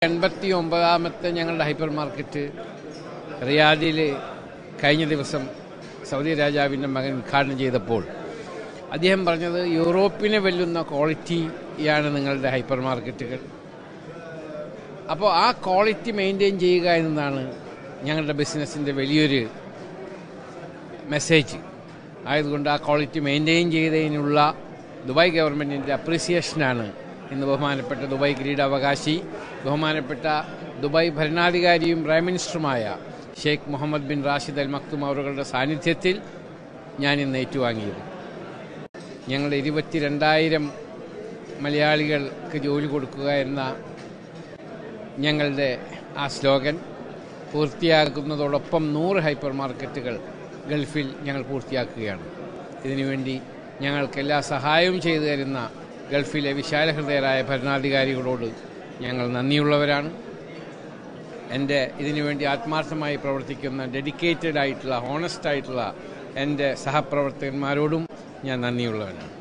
189ാമത്തെ ഞങ്ങളുടെ hyper market റിയാദിൽ കഴിഞ്ഞ ദിവസം സൗദി രാജാവിൻ്റെ മകൻ ഉദ്ഘാടനം ചെയ്തപ്പോൾ അദ്ദേഹം പറഞ്ഞത് യൂറോപ്പിനെ വെല്ലുന്ന ക്വാളിറ്റിയാണ് നിങ്ങളുടെ ഹൈപ്പർ മാർക്കറ്റുകൾ. അപ്പോൾ ആ ക്വാളിറ്റി മെയിൻറ്റെയിൻ ചെയ്യുക എന്നതാണ് ഞങ്ങളുടെ ബിസിനസ്സിൻ്റെ വലിയൊരു മെസ്സേജ്. ആയതുകൊണ്ട് ആ ക്വാളിറ്റി മെയിൻറ്റെയിൻ ചെയ്തതിനുള്ള ദുബായ് ഗവൺമെൻറ്റിൻ്റെ അപ്രീസിയേഷനാണ് ഇന്ന് ബഹുമാനപ്പെട്ട ദുബായ് കിരീടാവകാശി, ബഹുമാനപ്പെട്ട ദുബായ് ഭരണാധികാരിയും പ്രൈം മിനിസ്റ്ററുമായ Sheikh Mohammed bin Rashid Al Maktoum അവരുടെ സാന്നിധ്യത്തിൽ ഞാൻ ഇന്ന് ഏറ്റുവാങ്ങിയത്. ഞങ്ങൾ 22,000 മലയാളികൾക്ക് ജോലി കൊടുക്കുക എന്ന ഞങ്ങളുടെ ആ സ്ലോഗൻ പൂർത്തിയാക്കുന്നതോടൊപ്പം 100 ഹൈപ്പർ മാർക്കറ്റുകൾ ഗൾഫിൽ ഞങ്ങൾ പൂർത്തിയാക്കുകയാണ്. ഇതിനുവേണ്ടി ഞങ്ങൾക്ക് എല്ലാ സഹായവും ചെയ്തു തരുന്ന ഗൾഫിലെ വിശാലഹൃദയരായ ഭരണാധികാരികളോട് ഞങ്ങൾ നന്ദിയുള്ളവരാണ്. ഇതിനുവേണ്ടി ആത്മാർത്ഥമായി പ്രവർത്തിക്കുന്ന ഡെഡിക്കേറ്റഡ് ആയിട്ടുള്ള ഹോണസ്റ്റ് ആയിട്ടുള്ള എൻ്റെ സഹപ്രവർത്തകന്മാരോടും ഞാൻ നന്ദിയുള്ളവനാണ്.